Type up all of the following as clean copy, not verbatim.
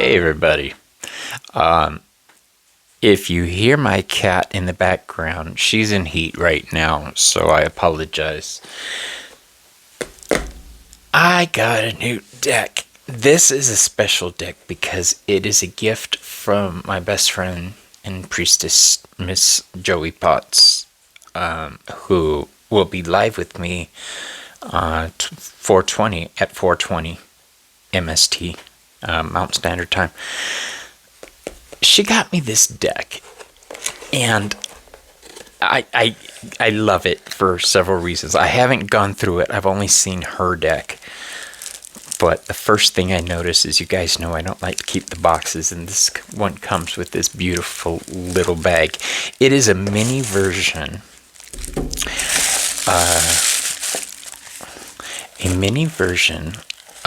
Hey everybody. Um, if you hear my cat in the background, she's in heat right now, so I apologize. I got a new deck. This is a special deck because it is a gift from my best friend and priestess, Miss Joey Potts, who will be live with me 420 at 420 MST, Mountain Standard Time. She got me this deck, and I love it for several reasons. I haven't gone through it. I've only seen her deck. But the first thing I notice is, you guys know I don't like to keep the boxes, and this one comes with this beautiful little bag. It is a mini version,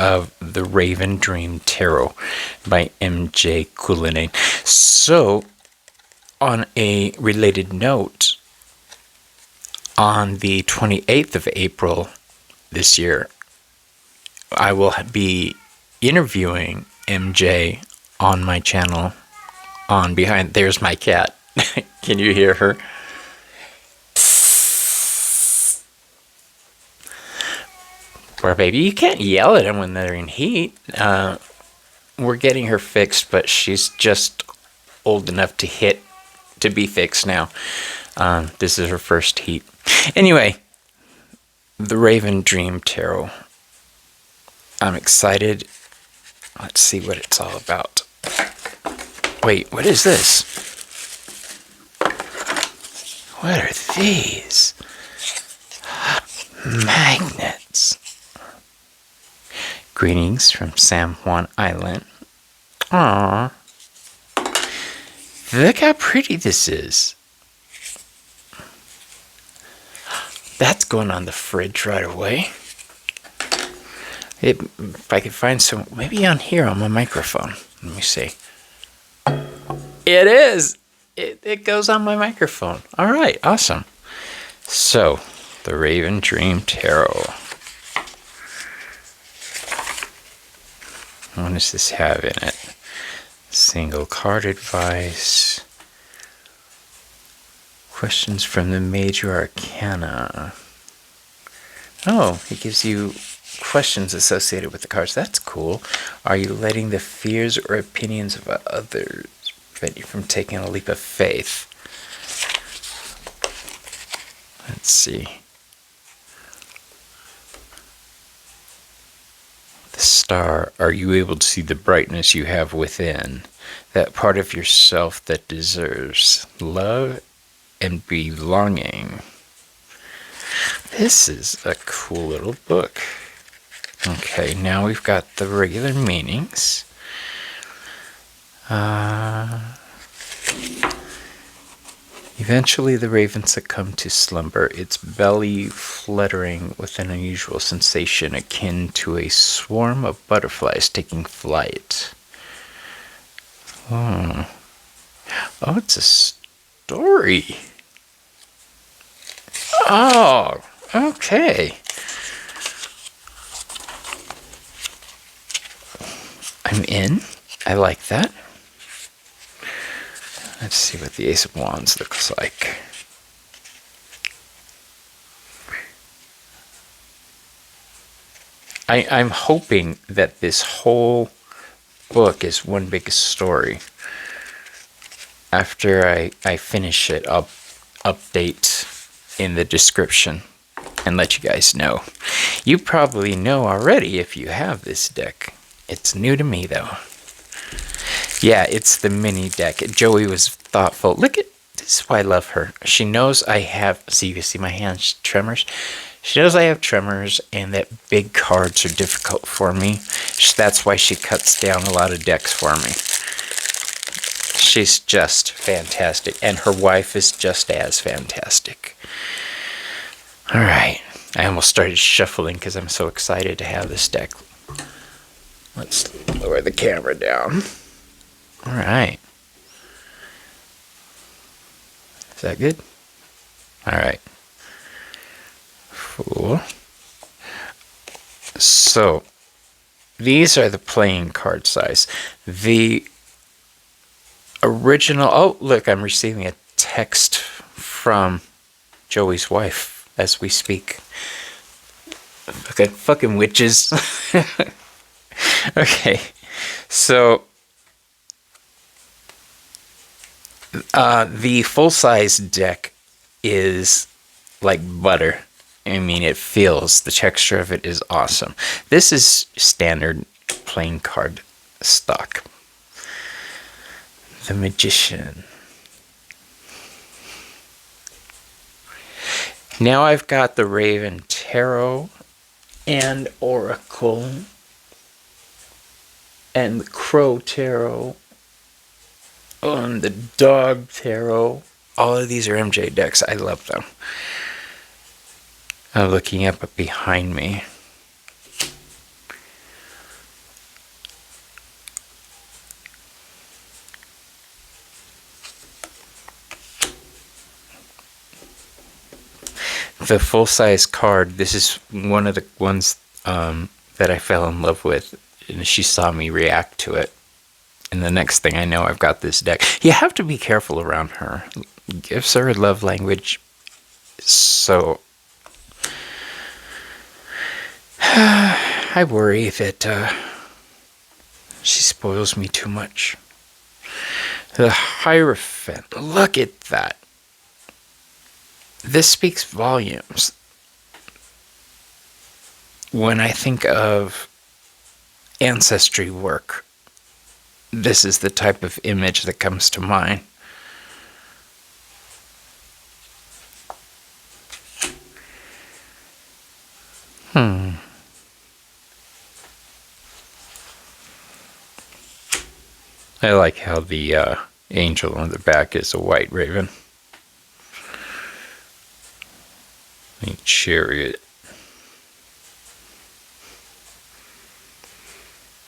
of the Raven Dream Tarot by MJ Cullinane. So, on a related note, on the 28th of April this year, I will be interviewing MJ on my channel on Behind. There's my cat. Can you hear her? Poor baby. You can't yell at them when they're in heat. We're getting her fixed, but she's just old enough to be fixed now. This is her first heat. Anyway, the Raven Dream Tarot. I'm excited. Let's see what it's all about. Wait, what is this? What are these? Magnets. Greetings from San Juan Island. Aww. Look how pretty this is. That's going on the fridge right away. If I could find some, maybe on here on my microphone. Let me see. It is. It goes on my microphone. All right, awesome. So, the Raven Dream Tarot. What does this have in it? Single card advice. Questions from the Major Arcana. Oh, it gives you questions associated with the cards. That's cool. Are you letting the fears or opinions of others prevent you from taking a leap of faith? Let's see. The Star. Are you able to see the brightness you have within? That part of yourself that deserves love and belonging. This is a cool little book. Okay, now we've got the regular meanings. Eventually the raven succumbed to slumber, its belly fluttering with an unusual sensation akin to a swarm of butterflies taking flight. Oh, it's a story. Oh, okay. I'm in. I like that. Let's see what the Ace of Wands looks like. I'm hoping that this whole book is one big story. After I finish it, I'll update in the description and let you guys know. You probably know already if you have this deck. It's new to me though. Yeah, it's the mini deck. Joey was thoughtful. Look at this is why I love her. She knows I have, see, you see my hands tremors? She knows I have tremors and that big cards are difficult for me. That's why she cuts down a lot of decks for me. She's just fantastic. And her wife is just as fantastic. All right. I almost started shuffling because I'm so excited to have this deck. Let's lower the camera down. All right. Is that good? All right. Cool. So, these are the playing card size. The original. Oh, look, I'm receiving a text from Joey's wife as we speak. Fucking witches. Okay, so the full size deck is like butter. I mean, it feels, the texture of it is awesome. This is standard playing card stock. The Magician. Now I've got the Raven Tarot and Oracle and the Crow Tarot and the Dog Tarot. All of these are MJ decks. I love them. I'm looking up behind me. The full-size card, this is one of the ones that I fell in love with, and she saw me react to it. And the next thing I know, I've got this deck. You have to be careful around her. Gives her a love language. So I worry that she spoils me too much. The Hierophant. Look at that. This speaks volumes. When I think of ancestry work, this is the type of image that comes to mind. I like how the angel on the back is a white raven. The Chariot.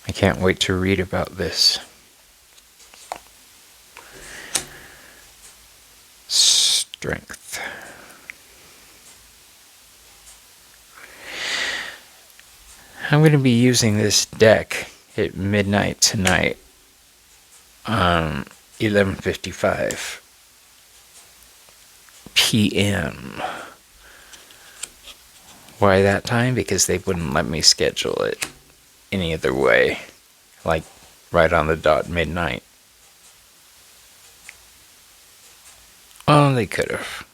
I can't wait to read about this. Strength. I'm going to be using this deck at midnight tonight. 11:55 p.m. Why that time? Because they wouldn't let me schedule it any other way. Like right on the dot midnight. Oh, they could have.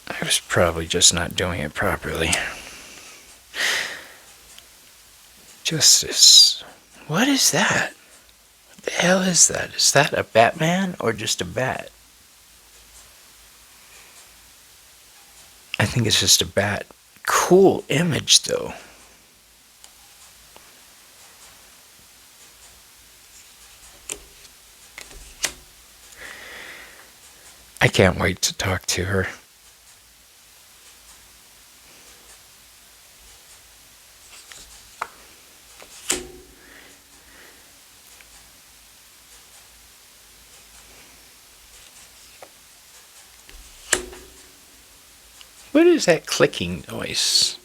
I was probably just not doing it properly. Justice. What is that? What the hell is that? Is that a Batman or just a bat? I think it's just a bat. Cool image, though. I can't wait to talk to her. What is that clicking noise?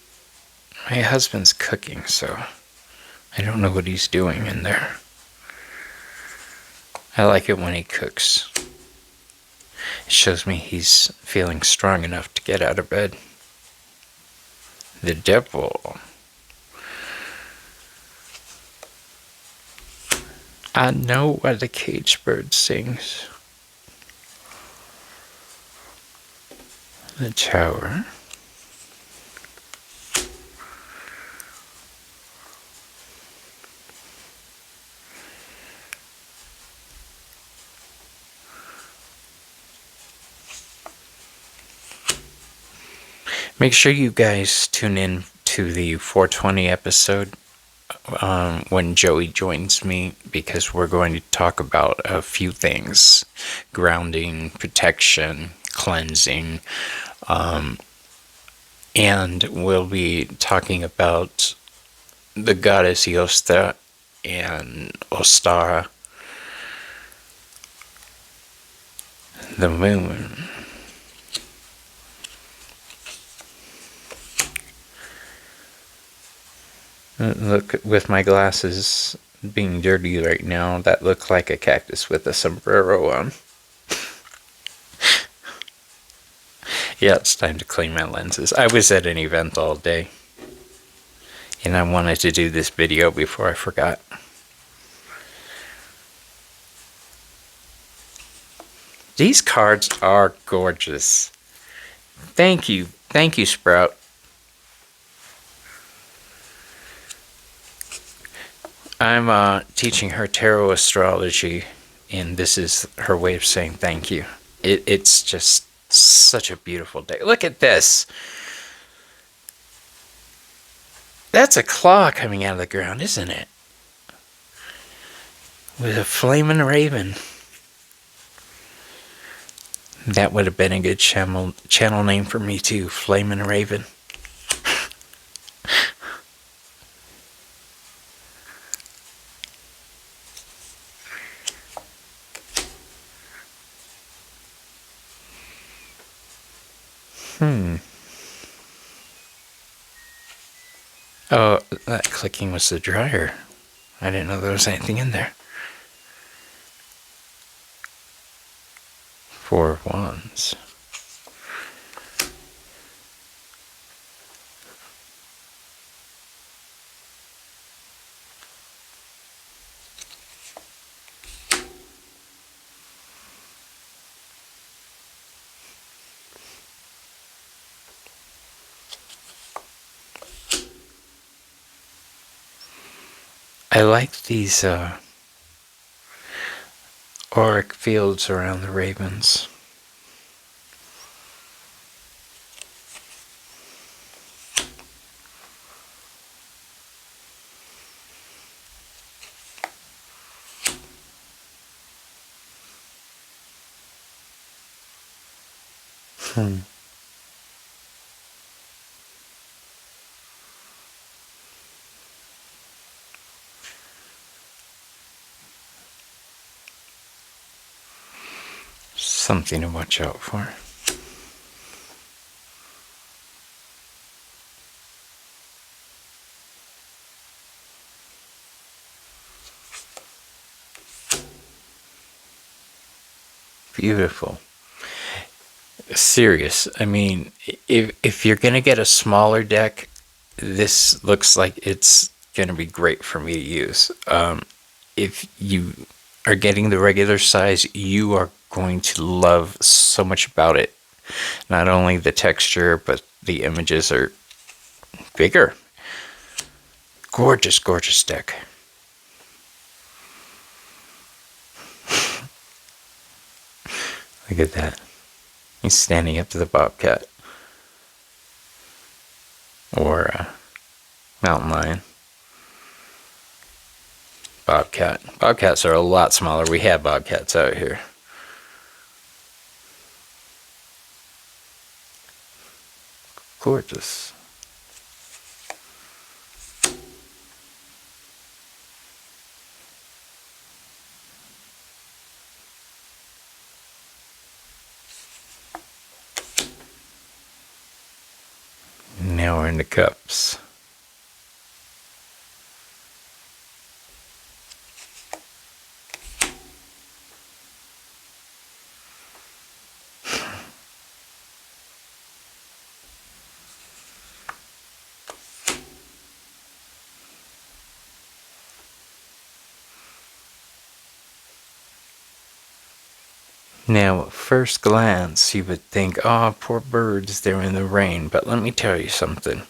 My husband's cooking, so I don't know what he's doing in there. I like it when he cooks. It shows me he's feeling strong enough to get out of bed. The Devil. I know why the cage bird sings. The Tower. Make sure you guys tune in to the 420 episode when Joey joins me, because we're going to talk about a few things: grounding, protection, cleansing, and we'll be talking about the goddess Yosta and Ostara, the moon. Look, with my glasses being dirty right now, that looked like a cactus with a sombrero on. Yeah, it's time to clean my lenses. I was at an event all day, and I wanted to do this video before I forgot. These cards are gorgeous. Thank you, Sprout. I'm teaching her tarot astrology, and this is her way of saying thank you. It's just such a beautiful day. Look at this. That's a claw coming out of the ground, isn't it? With a flaming raven. That would have been a good channel name for me too, Flamin' Raven. Oh, that clicking was the dryer. I didn't know there was anything in there. 4 of Wands. I like these auric fields around the ravens. Something to watch out for. Beautiful. Serious. I mean, if you're gonna get a smaller deck, this looks like it's gonna be great for me to use. If you are getting the regular size, you are going to love so much about it. Not only the texture, but the images are bigger. Gorgeous, gorgeous deck. Look at that. He's standing up to the bobcat. Or mountain lion. Bobcat. Bobcats are a lot smaller. We have bobcats out here. Gorgeous. Now we're in the cups. Now, at first glance, you would think, oh, poor birds, they're in the rain. But let me tell you something.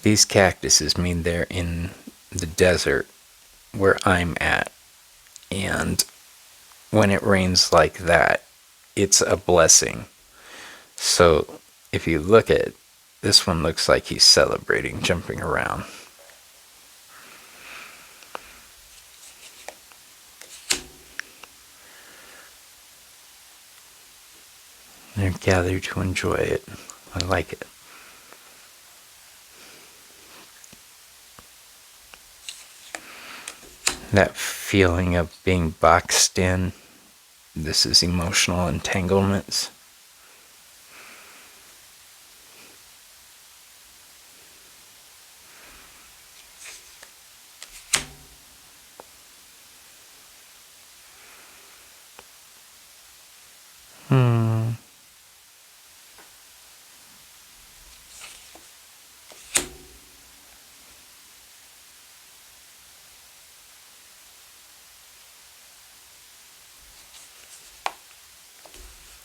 These cactuses mean they're in the desert where I'm at. And when it rains like that, it's a blessing. So if you look at it, this one looks like he's celebrating, jumping around. They're gathered to enjoy it. I like it. That feeling of being boxed in. This is emotional entanglements.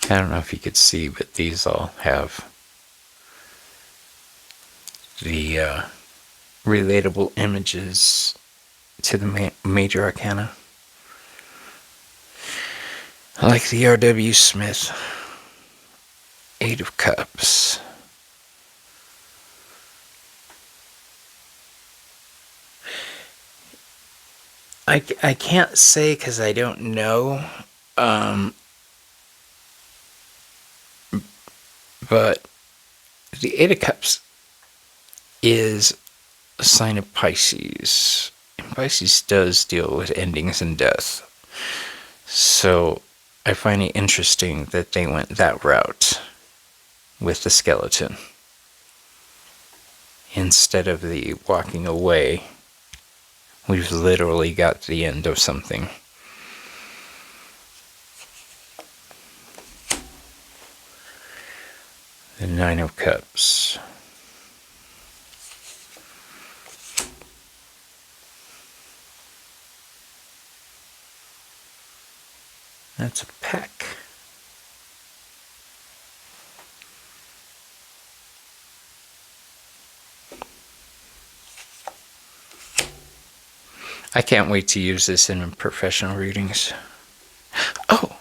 I don't know if you could see, but these all have the relatable images to the major arcana. Like the R.W. Smith Eight of Cups. I can't say because I don't know, but the Eight of Cups is a sign of Pisces. And Pisces does deal with endings and death. So I find it interesting that they went that route with the skeleton instead of the walking away. We've literally got the end of something. The Nine of Cups. That's a pack. I can't wait to use this in professional readings. Oh!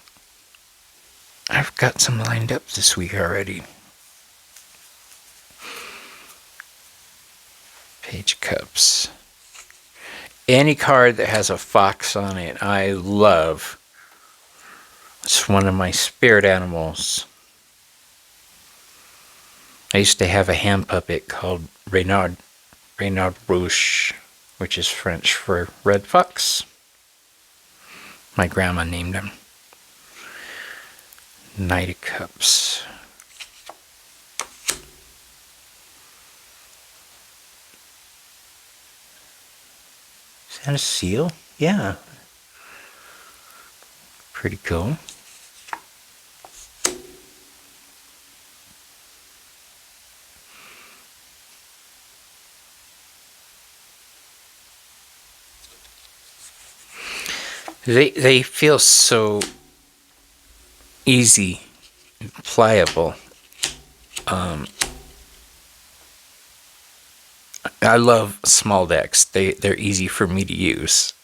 I've got some lined up this week already. Page of Cups. Any card that has a fox on it, I love. It's one of my spirit animals. I used to have a hand puppet called Reynard Rouge, which is French for red fox. My grandma named him. Knight of Cups. Is that a seal? Yeah. Pretty cool. They feel so easy, pliable. I love small decks. They're easy for me to use.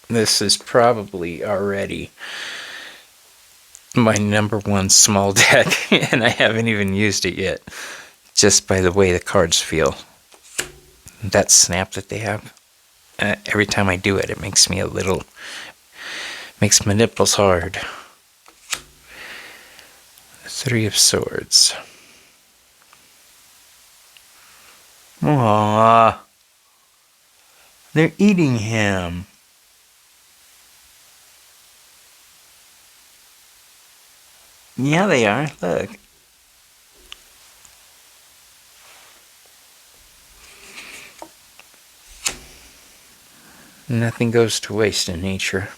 This is probably already my number one small deck, and I haven't even used it yet. Just by the way the cards feel. That snap that they have. Every time I do it, it makes me makes my nipples hard. Three of Swords. Aww. They're eating him. Yeah, they are. Look. Nothing goes to waste in nature.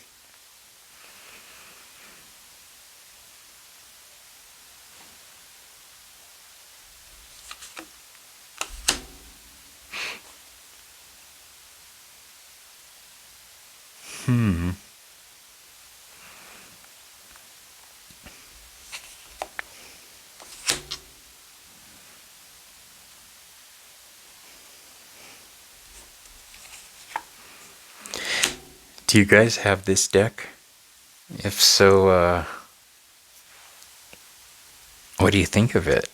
Do you guys have this deck? If so, what do you think of it?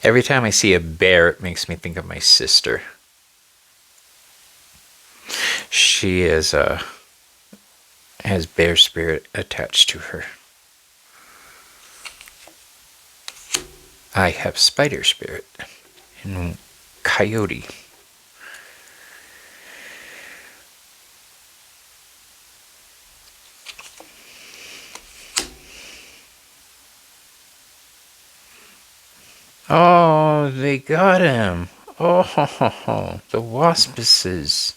Every time I see a bear, it makes me think of my sister. She has bear spirit attached to her. I have spider spirit and coyote. Oh, they got him. Oh, the waspices.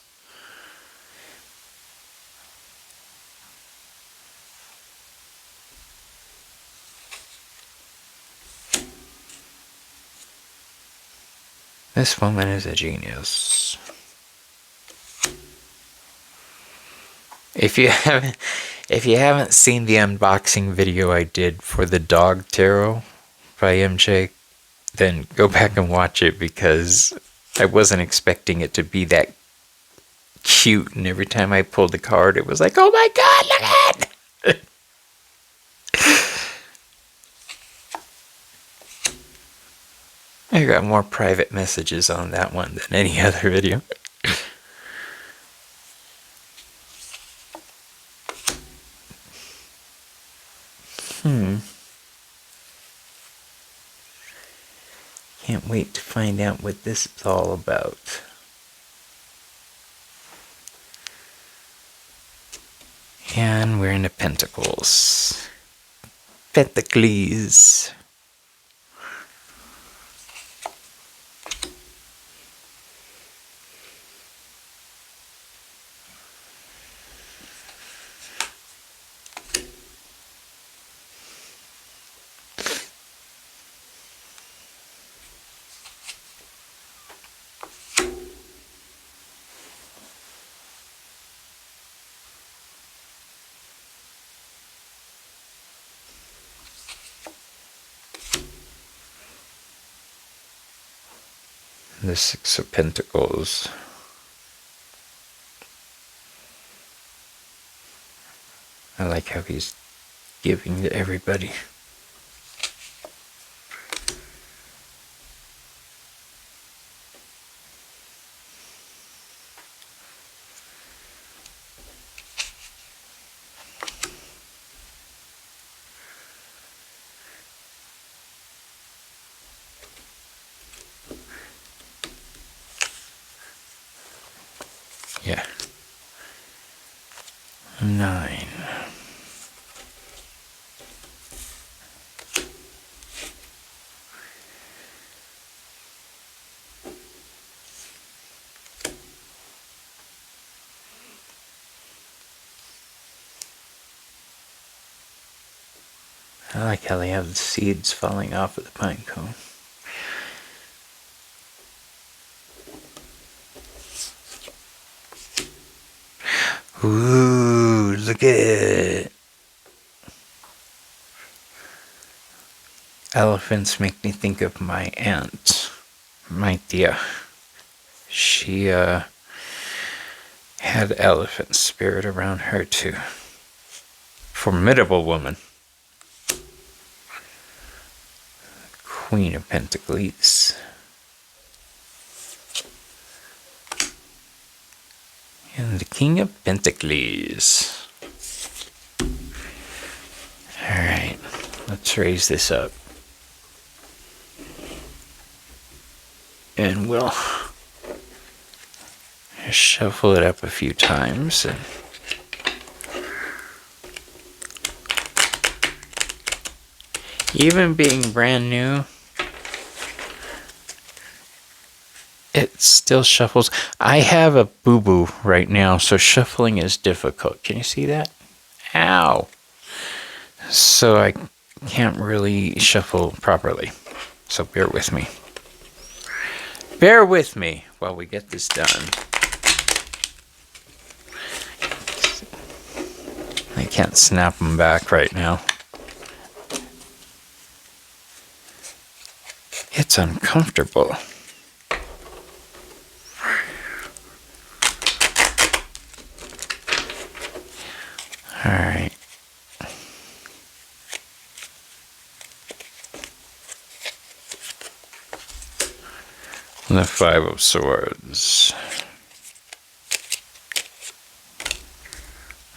This woman is a genius. If you haven't seen the unboxing video I did for the Dog Tarot by MJ, then go back and watch it, because I wasn't expecting it to be that cute, and every time I pulled the card it was like, oh my god, look at it! I got more private messages on that one than any other video. Can't wait to find out what this is all about. And we're in the Pentacles. Pentacles. The Six of Pentacles. I like how he's giving to everybody. Yeah. 9. I like how they have the seeds falling off of the pine cone. Ooh, look at it. Elephants make me think of my aunt, my tia. She had elephant spirit around her too. Formidable woman. Queen of Pentacles. And the King of Pentacles. Alright, let's raise this up. And we'll shuffle it up a few times. And even being brand new, it still shuffles. I have a boo-boo right now, so shuffling is difficult. Can you see that? Ow! So I can't really shuffle properly. So bear with me. Bear with me while we get this done. I can't snap them back right now. It's uncomfortable. Alright. The Five of Swords.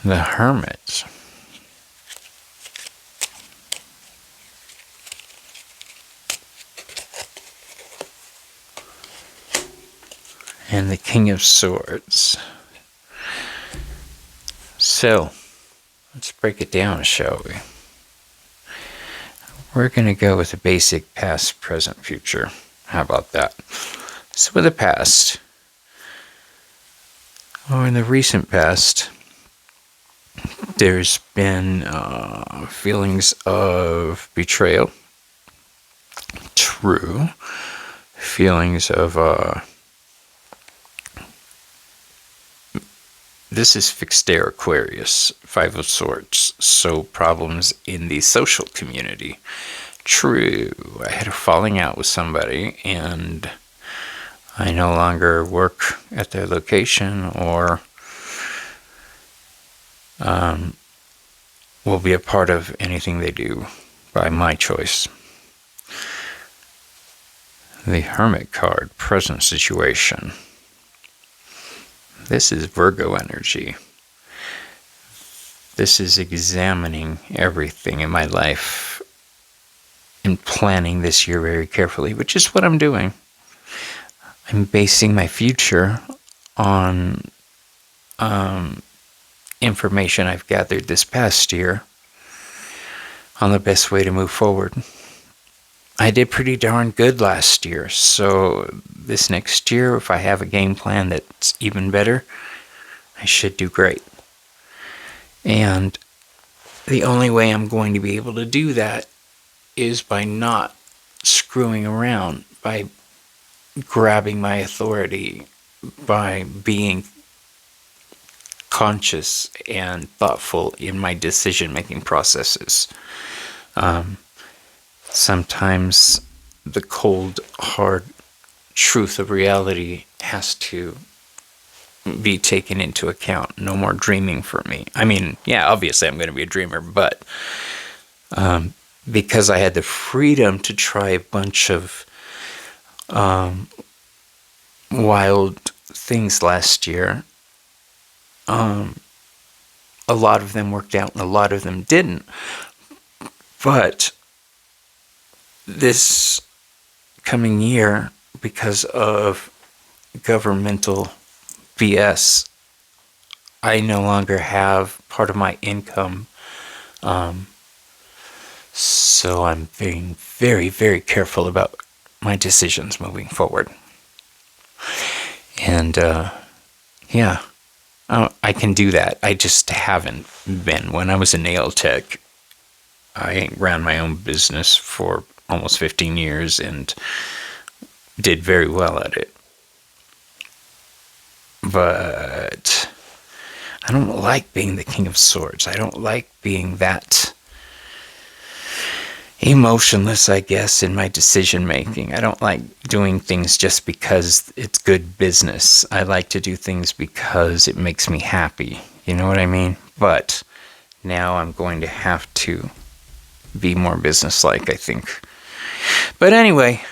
The Hermit. And the King of Swords. So, let's break it down, shall we? We're going to go with the basic past, present, future. How about that? So with the past, or in the recent past, there's been feelings of betrayal. True. Feelings of this is Fixed Air Aquarius, Five of Swords. So problems in the social community. True, I had a falling out with somebody and I no longer work at their location or will be a part of anything they do by my choice. The Hermit card, present situation. This is Virgo energy. This is examining everything in my life and planning this year very carefully, which is what I'm doing. I'm basing my future on information I've gathered this past year on the best way to move forward. I did pretty darn good last year, so this next year, if I have a game plan that's even better, I should do great. And the only way I'm going to be able to do that is by not screwing around, by grabbing my authority, by being conscious and thoughtful in my decision-making processes. Sometimes the cold, hard truth of reality has to be taken into account. No more dreaming for me. I mean, yeah, obviously I'm going to be a dreamer, but because I had the freedom to try a bunch of wild things last year, a lot of them worked out and a lot of them didn't. But this coming year, because of governmental BS, I no longer have part of my income. So I'm being very, very careful about my decisions moving forward. And yeah, I can do that. I just haven't been. When I was a nail tech, I ran my own business for almost 15 years and did very well at it. But I don't like being the King of Swords. I don't like being that emotionless, I guess, in my decision making. I don't like doing things just because it's good business. I like to do things because it makes me happy. You know what I mean? But now I'm going to have to be more businesslike, I think. But anyway,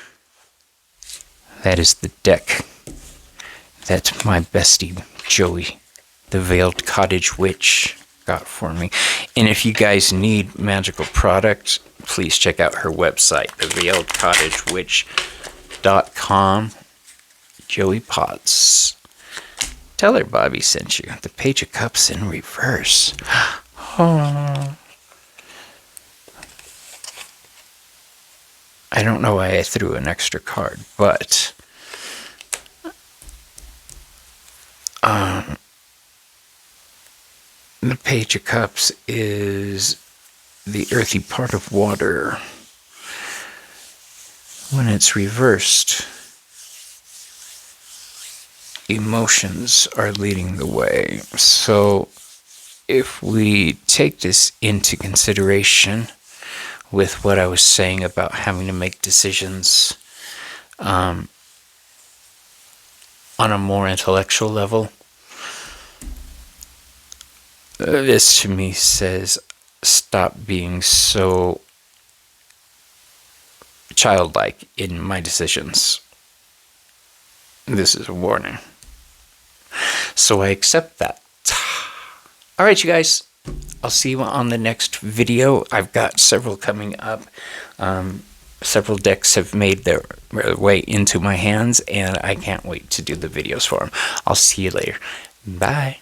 that is the deck that my bestie Joey, the Veiled Cottage Witch, got for me. And if you guys need magical products, please check out her website, theveiledcottagewitch.com. Joey Potts. Tell her Bobby sent you. The Page of Cups in reverse. Oh. I don't know why I threw an extra card, but the Page of Cups is the earthy part of water. When it's reversed, emotions are leading the way. So if we take this into consideration with what I was saying about having to make decisions on a more intellectual level, this to me says stop being so childlike in my decisions. This is a warning. So I accept that. All right, you guys. I'll see you on the next video. I've got several coming up. Several decks have made their way into my hands, and I can't wait to do the videos for them. I'll see you later. Bye.